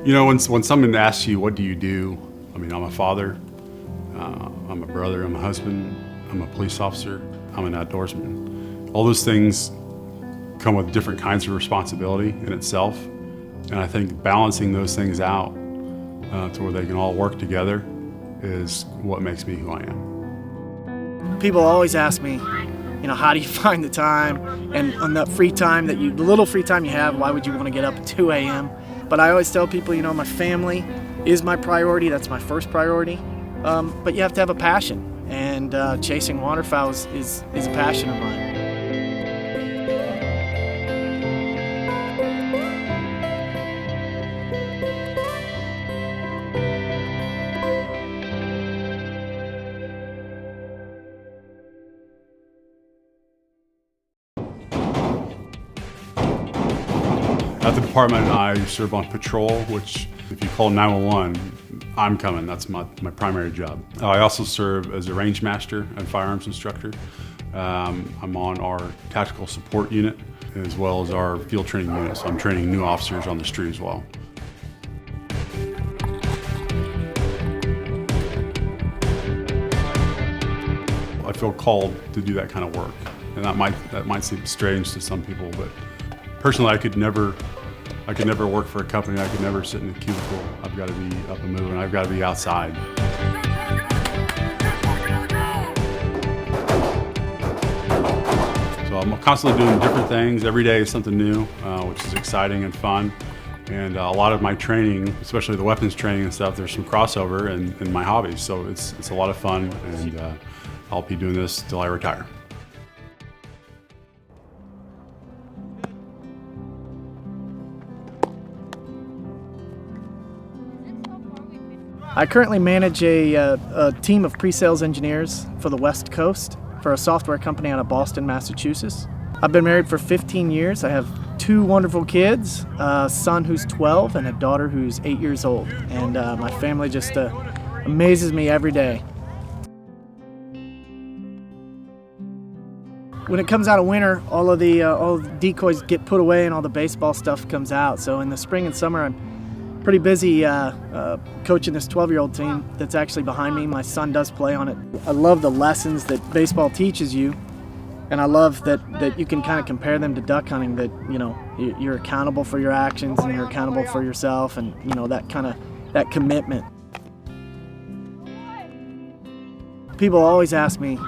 You know, when someone asks you, what do you do? I mean, I'm a father, I'm a brother, I'm a husband, I'm a police officer, I'm an outdoorsman. All those things come with different kinds of responsibility in itself. And I think balancing those things out to where they can all work together is what makes me who I am. People always ask me, how do you find the time? And on the free time the little free time you have, why would you want to get up at 2 a.m.? But I always tell people, my family is my priority. That's my first priority. But you have to have a passion, and chasing waterfowl is a passion of mine. At the department, I serve on patrol, which if you call 911, I'm coming. That's my primary job. I also serve as a range master and firearms instructor. I'm on our tactical support unit as well as our field training unit, so I'm training new officers on the street as well. I feel called to do that kind of work, and that might seem strange to some people, but personally, I could never work for a company. I could never sit in a cubicle. I've got to be up and moving. I've got to be outside. So I'm constantly doing different things. Every day is something new, which is exciting and fun. And a lot of my training, especially the weapons training and stuff, there's some crossover in my hobbies. So it's a lot of fun, and I'll be doing this till I retire. I currently manage a team of pre-sales engineers for the West Coast for a software company out of Boston, Massachusetts. I've been married for 15 years. I have 2 wonderful kids, a son who's 12 and a daughter who's 8 years old. And my family just amazes me every day. When it comes out of winter, all the decoys get put away and all the baseball stuff comes out. So in the spring and summer, I'm pretty busy coaching this 12-year-old team that's actually behind me. My son does play on it. I love the lessons that baseball teaches you, and I love that you can kind of compare them to duck hunting, that you're accountable for your actions and you're accountable for yourself, and that commitment. People always ask me,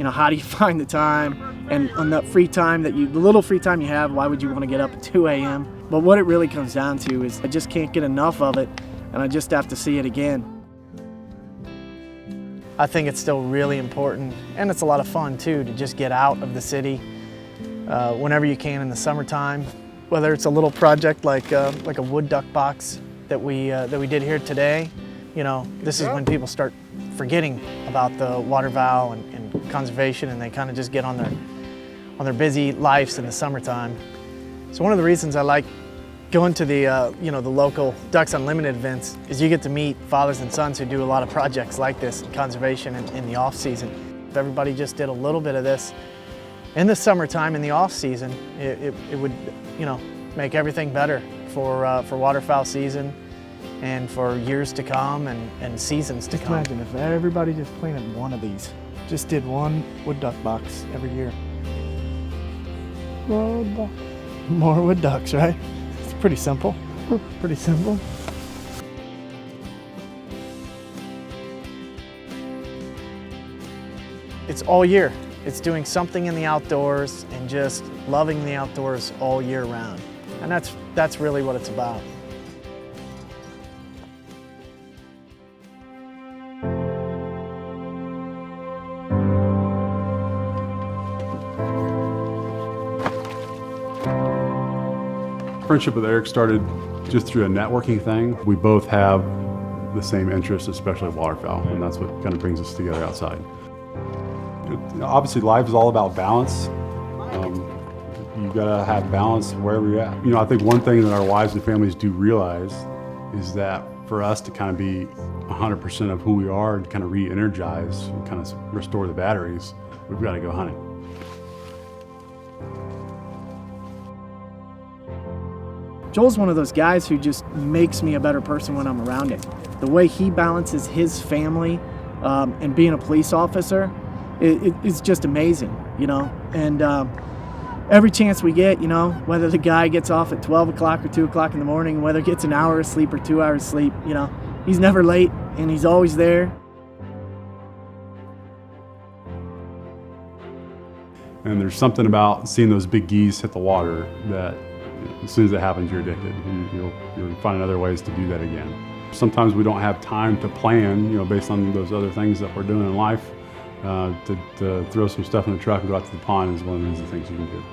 how do you find the time? And on the free time the little free time you have, why would you want to get up at 2 a.m.? But what it really comes down to is I just can't get enough of it, and I just have to see it again. I think it's still really important, and it's a lot of fun too, to just get out of the city whenever you can in the summertime. Whether it's a little project like a wood duck box that we did here today, this is when people start forgetting about the waterfowl and conservation, and they kind of just get on their busy lives in the summertime. So one of the reasons I like going to the the local Ducks Unlimited events is you get to meet fathers and sons who do a lot of projects like this in conservation in the off season. If everybody just did a little bit of this in the summertime, in the off season, it would make everything better for waterfowl season and for years to come and seasons to come. Imagine if everybody just planted one of these, just did one wood duck box every year. More wood ducks, right? It's pretty simple. Pretty simple. It's all year. It's doing something in the outdoors and just loving the outdoors all year round. And that's really what it's about. Friendship with Eric started just through a networking thing. We both have the same interests, especially waterfowl, and that's what kind of brings us together outside. Obviously, life is all about balance. You gotta have balance wherever you're at. I think one thing that our wives and families do realize is that for us to kind of be 100% of who we are and kind of re-energize and kind of restore the batteries, we've got to go hunting. Joel's one of those guys who just makes me a better person when I'm around him. The way he balances his family and being a police officer it's just amazing, you know. And every chance we get, you know, whether the guy gets off at 12 o'clock or 2 o'clock in the morning, whether he gets an hour of sleep or 2 hours of sleep, you know, he's never late and he's always there. And there's something about seeing those big geese hit the water that as soon as it happens, you're addicted. You'll find other ways to do that again. Sometimes we don't have time to plan, you know, based on those other things that we're doing in life. To throw some stuff in the truck and go out to the pond is one of the things you can do.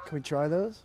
Can we try those?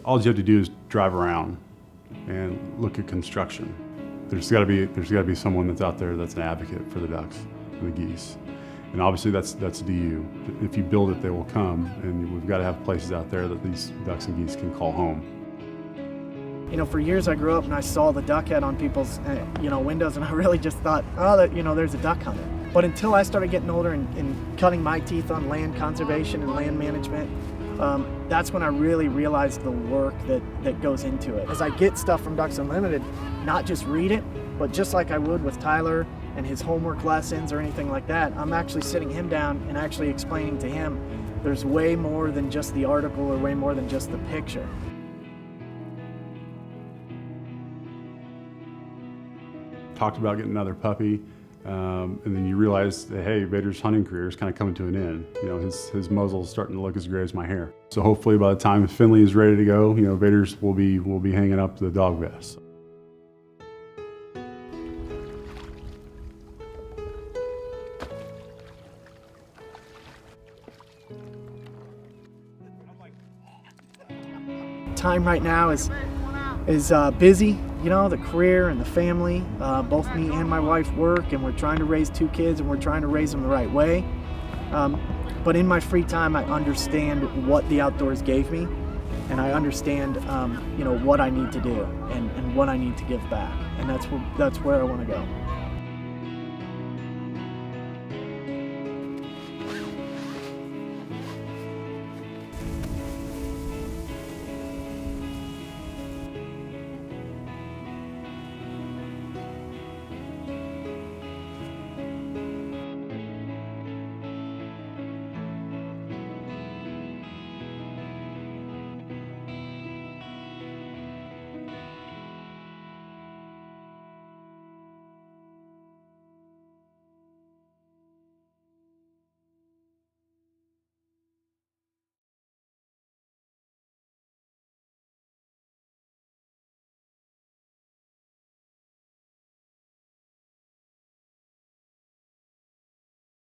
All you have to do is drive around and look at construction. There's got to be someone that's out there that's an advocate for the ducks and the geese, and obviously that's DU. If you build it, they will come, and we've got to have places out there that these ducks and geese can call home. You know, for years I grew up and I saw the duck head on people's windows, and I really just thought, oh, that, you know, there's a duck hunter. But until I started getting older and cutting my teeth on land conservation and land management, that's when I really realized the work that goes into it. As I get stuff from Ducks Unlimited, not just read it, but just like I would with Tyler and his homework lessons or anything like that, I'm actually sitting him down and actually explaining to him there's way more than just the article or way more than just the picture. Talked about getting another puppy. And then you realize that, hey, Vader's hunting career is kind of coming to an end. You know, his muzzle is starting to look as gray as my hair. So hopefully by the time Finley is ready to go, you know, Vader's will be hanging up the dog vest. Time right now is busy. You know, the career and the family, both me and my wife work, and we're trying to raise 2 kids, and we're trying to raise them the right way. But in my free time, I understand what the outdoors gave me, and I understand, you know, what I need to do and what I need to give back, and that's where I want to go.